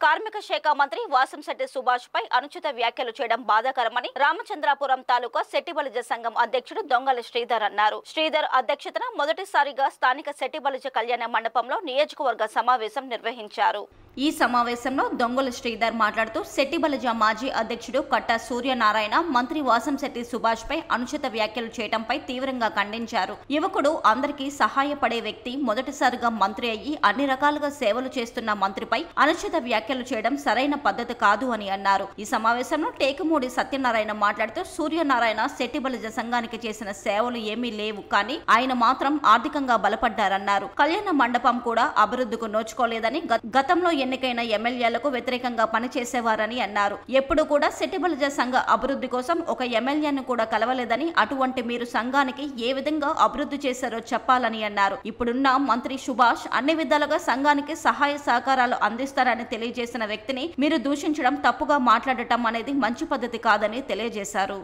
కార్మిక శాఖ మంత్రి వాసంశెట్టి సుభాష్ పై అనుచిత వ్యాఖ్యలు చేయడం బాధాకరమని రామచంద్రాపురం తాలూకా శెట్టిబలిజ సంఘం అధ్యక్షుడు దొంగల శ్రీధర్ అన్నారు. శ్రీధర్ అధ్యక్షతన మొదటిసారిగా స్థానిక శెట్టిబలిజ కళ్యాణ మండపంలో నియోజకవర్గ సమావేశం నిర్వహించారు. ఈ సమావేశంలో దొంగల శ్రీధర్ మాట్లాడుతూ శెట్టిబలిజ మాజీ అధ్యక్షుడు కట్టా సూర్యనారాయణ మంత్రి వాసంశెట్టి సుభాష్ పై అనుచిత వ్యాఖ్యలు చేయడంపై తీవ్రంగా ఖండించారు. యువకుడు అందరికీ సహాయపడే వ్యక్తి మొదటిసారిగా మంత్రి అయ్యి అన్ని రకాలుగా సేవలు చేస్తున్న మంత్రిపై అనుచిత వ్యాఖ్యలు చేయడం సరైన పద్ధతి కాదు అని అన్నారు. ఈ సమావేశంలో టేకుమూడి సత్యనారాయణ మాట్లాడుతూ సూర్యనారాయణ శెట్టిబలిజ సంఘానికి చేసిన సేవలు ఏమీ లేవు, కానీ ఆయన మాత్రం ఆర్థికంగా బలపడ్డారన్నారు. కళ్యాణ మండపం కూడా అభివృద్ధికి నోచుకోలేదని, గతంలో ఎన్నికైన ఎమ్మెల్యేలకు వ్యతిరేకంగా పనిచేసేవారని అన్నారు. ఎప్పుడు కూడా శెట్టిబలిజ సంఘ అభివృద్ధి కోసం ఒక ఎమ్మెల్యేను కూడా కలవలేదని, అటువంటి మీరు సంఘానికి ఏ విధంగా అభివృద్ధి చేశారో చెప్పాలని అన్నారు. ఇప్పుడున్న మంత్రి సుభాష్ అన్ని విధాలుగా సంఘానికి సహాయ సహకారాలు అందిస్తారని తెలియజేసిన వ్యక్తిని మీరు దూషించడం, తప్పుగా మాట్లాడటం అనేది మంచి పద్ధతి కాదని తెలియజేశారు.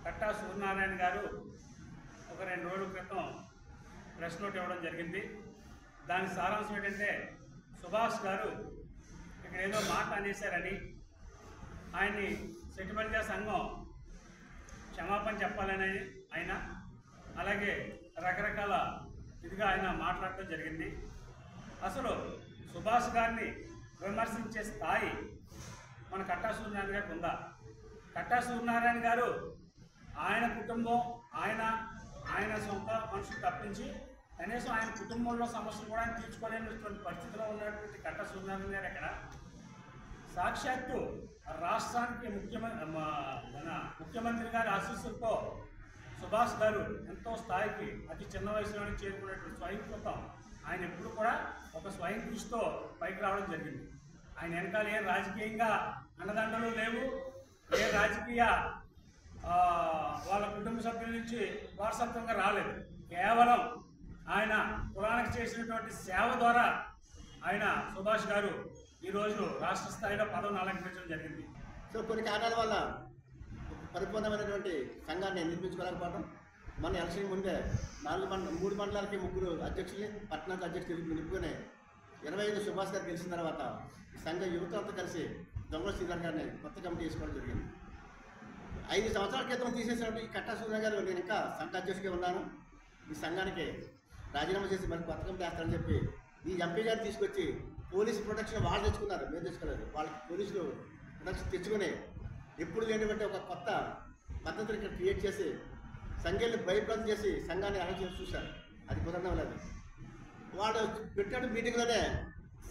కట్టా సూర్యనారాయణ గారు ఒక 2 రోజుల క్రితం ప్రెస్ నోట్ ఇవ్వడం జరిగింది. దాని సారాంశం ఏంటంటే, సుభాష్ గారు ఇక్కడ ఏదో మాట అనేశారని, ఆయన్ని శెట్టిబలిజ సంఘం క్షమాపణ చెప్పాలని ఆయన, అలాగే రకరకాల ఇదిగా ఆయన మాట్లాడటం జరిగింది. అసలు సుభాష్ గారిని విమర్శించే స్థాయి మన కట్టా సూర్యనారాయణ గారికి ఉందా? కట్టా సూర్యనారాయణ గారు ఆయన కుటుంబం, ఆయన సొంత మనుషులు తప్పించి కనీసం ఆయన కుటుంబంలో సమస్యలు కూడా ఆయన తీర్చుకోలేనటువంటి పరిస్థితిలో ఉన్నటువంటి కట్టా సూర్యనారాయణ గారు ఎక్కడ? సాక్షాత్తు రాష్ట్రానికి ముఖ్యమంత్రి గారి ఆశీస్సులతో సుభాష్ గారు ఎంతో స్థాయికి అతి చిన్న వయసులోనే చేరుకున్నటువంటి స్వయంకృతం ఆయన ఎప్పుడు కూడా ఒక స్వయం కృషితో పైకి రావడం జరిగింది. ఆయన వెనకాల ఏ రాజకీయంగా అండదండలు లేవు, ఏ రాజకీయ వాళ్ళ కుటుంబ సభ్యుల నుంచి వారసత్వంగా రాలేదు. కేవలం ఆయన కులానికి చేసినటువంటి సేవ ద్వారా ఆయన సుభాష్ గారు ఈరోజు రాష్ట్ర స్థాయిలో పదవిని అలంకరించడం జరిగింది. సో కొన్ని కారణాల వల్ల పరిపూర్ణమైనటువంటి సంఘాన్ని నిర్మించుకోలేకపోవడం, మన ఎలక్షన్ ముందే 3 మండలాలకి 3 అధ్యక్షుల్ని, పట్టణానికి అధ్యక్షులు నిలుపుకొని 25 సుభాష్ గారు గెలిచిన తర్వాత సంఘ యువతతో కలిసి దొంగల శ్రీధర్ గారిని కొత్త కమిటీ వేసుకోవడం జరిగింది. 5 సంవత్సరాల క్రితం తీసేసినప్పుడు ఈ కట్టా సూర్య గారు నేను ఇంకా సంఘ అధ్యక్షుడిగా ఉన్నాను, ఈ సంఘానికి రాజీనామా చేసి మరి కొత్త కమిటీ వేస్తారని చెప్పి ఈ ఎంపీ గారు తీసుకొచ్చి పోలీసు ప్రొటెక్షన్ వాళ్ళు తెచ్చుకున్నారు, మేము తెచ్చుకోలేదు. వాళ్ళకి పోలీసులు ప్రొటెక్షన్ తెచ్చుకొని ఎప్పుడు లేనివంటి ఒక కొత్త పద్ధతిని ఇక్కడ క్రియేట్ చేసి సంఘాన్ని భయప్రాంతం చేసి సంఘాన్ని అరెస్ట్ చేసి చూశారు. అది కుదరడం లేదు. వాళ్ళు పెట్టిన మీటింగ్లోనే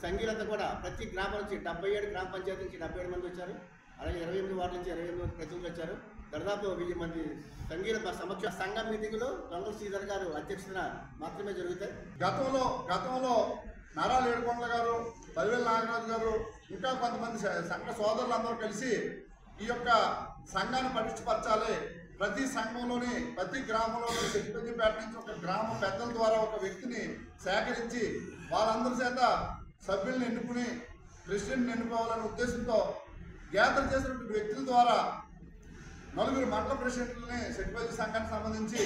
సంఘీయులంతా కూడా ప్రతి గ్రామం నుంచి 77 గ్రామ పంచాయతీ నుంచి 77 మంది వచ్చారు. అలాగే 28 వార్డు నుంచి 28 మంది ప్రతినిధులు వచ్చారు. దాదాపు 1000 మంది సంఘీయుల సమక్ష సంఘ మీటింగులు దొంగల శ్రీధర్ గారు అధ్యక్షతన మాత్రమే జరుగుతాయి. గతంలో నారాయణ ఏడుకొండల గారు, పదివేల నాగరాజు గారు, ఇంకా కొంతమంది సంఘ సోదరులందరూ కలిసి ఈ యొక్క సంఘాన్ని పటిష్టపరచాలి, ప్రతి సంఘంలోని ప్రతి గ్రామంలోని శెట్టిబలిజపేట నుంచి ఒక గ్రామ పెద్దల ద్వారా ఒక వ్యక్తిని సేకరించి వాళ్ళందరి చేత సభ్యులను ఎన్నుకుని ప్రెసిడెంట్ని ఎన్నుకోవాలనే ఉద్దేశంతో గ్యాదర్ చేసినటువంటి వ్యక్తుల ద్వారా 4 మండల ప్రెసిడెంట్లని శెట్టిబలిజ సంఘానికి సంబంధించి,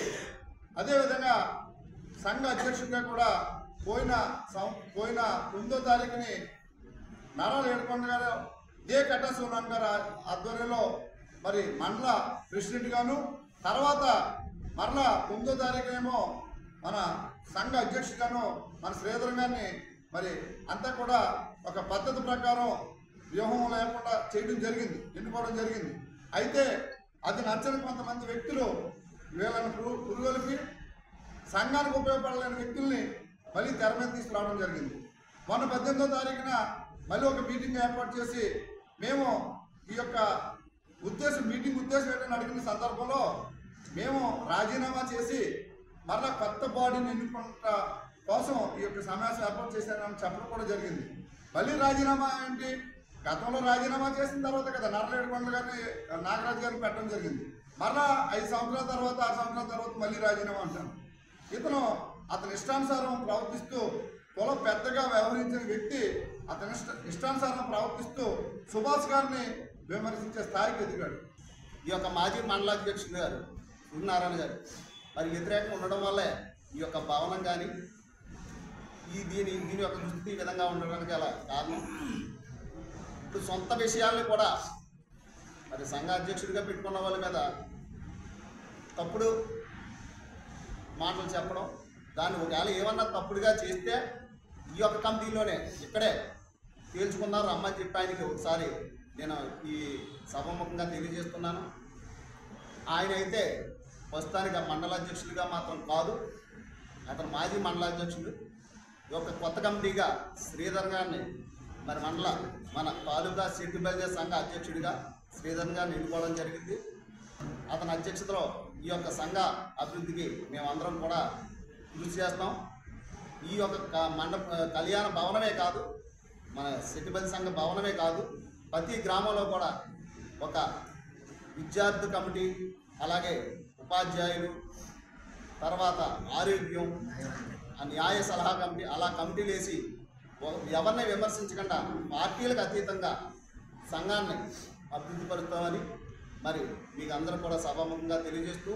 అదేవిధంగా సంఘ అధ్యక్షుడిగా కూడా పోయిన 9వ తారీఖుని నారాయణ ఏడుకొండ గారు ఇదే కట్టా సూర్యనారాయణ గారు ఆధ్వర్యంలో మరి మండల ప్రెసిడెంట్ గాను, తర్వాత మరలా 9వ తారీఖునేమో మన సంఘ అధ్యక్షుడిగాను మన శ్రీధర్ గారిని మరి అంతా కూడా ఒక పద్ధతి ప్రకారం వ్యూహం లేకుండా చేయడం జరిగింది, ఎన్నుకోవడం జరిగింది. అయితే అది నచ్చని కొంతమంది వ్యక్తులు వీళ్ళని పురుగొలిపి సంఘానికి ఉపయోగపడలేని వ్యక్తుల్ని మళ్ళీ తెర మీద తీసుకురావడం జరిగింది. మొన్న 18వ తారీఖున మళ్ళీ ఒక మీటింగ్ ఏర్పాటు చేసి మేము ఈ యొక్క మీటింగ్ ఉద్దేశం ఏంటని అడిగిన సందర్భంలో మేము రాజీనామా చేసి మరలా కొత్త బాడీని ఎన్నుకుంట కోసం ఈ యొక్క సమావేశం ఏర్పాటు చేశారని చెప్పడం కూడా జరిగింది. మళ్ళీ రాజీనామా ఏంటి? గతంలో రాజీనామా చేసిన తర్వాత కదా నారాయణ ఏడుకొండల గారిని నాగరాజు గారిని పెట్టడం జరిగింది. మరలా 5 సంవత్సరాల తర్వాత 6 సంవత్సరాల తర్వాత మళ్ళీ రాజీనామా అంటాను. అతని ఇష్టానుసారం ప్రవర్తిస్తూ కుల పెద్దగా వ్యవహరించిన వ్యక్తి అతని ఇష్టానుసారం ప్రవర్తిస్తూ సుభాష్ గారిని విమర్శించే స్థాయికి ఎదిగాడు. ఈ యొక్క మాజీ మండలాధ్యక్షుడు గారు సూర్యనారాయణ గారు మరి వ్యతిరేకంగా ఉండడం వల్లే ఈ యొక్క భవనం కానీ దీని యొక్క దుస్థితి ఈ విధంగా ఉండడానికి గల కారణం. ఇప్పుడు సొంత విషయాల్ని కూడా మరి సంఘ అధ్యక్షుడిగా పెట్టుకున్న వాళ్ళ మీద తప్పుడు మాటలు చెప్పడం, దాన్ని ఒకవేళ ఏమన్నా తప్పుడుగా చేస్తే ఈ యొక్క కమిటీలోనే ఇక్కడే తేల్చుకున్నారు రమ్మని చెప్పి ఆయనకి ఒకసారి నేను ఈ సభాముఖంగా తెలియజేస్తున్నాను. ఆయన అయితే ప్రస్తుతానికి మండల అధ్యక్షుడిగా మాత్రం కాదు, అతను మాజీ మండల అధ్యక్షుడు. ఈ యొక్క కొత్త కమిటీగా శ్రీధర్ గారిని మరి మన తాలూకా సిటీ బయలుదేర సంఘ అధ్యక్షుడిగా శ్రీధర్ గారిని ఎన్నుకోవడం జరిగింది. అతని అధ్యక్షతలో ఈ యొక్క సంఘ అభివృద్ధికి మేమందరం కూడా కృషి చేస్తాం. ఈ యొక్క కళ్యాణ భవనమే కాదు, మన సిటీబల్ సంఘ భవనమే కాదు, ప్రతి గ్రామంలో కూడా ఒక విద్యార్థి కమిటీ, అలాగే ఉపాధ్యాయులు, తర్వాత ఆరోగ్యం, న్యాయ సలహా కమిటీ, అలా కమిటీలు వేసి ఎవరిని విమర్శించకుండా పార్టీలకు అతీతంగా సంఘాన్ని అభివృద్ధి పరుస్తామని మరి మీకు అందరూ కూడా సభాముఖంగా తెలియజేస్తూ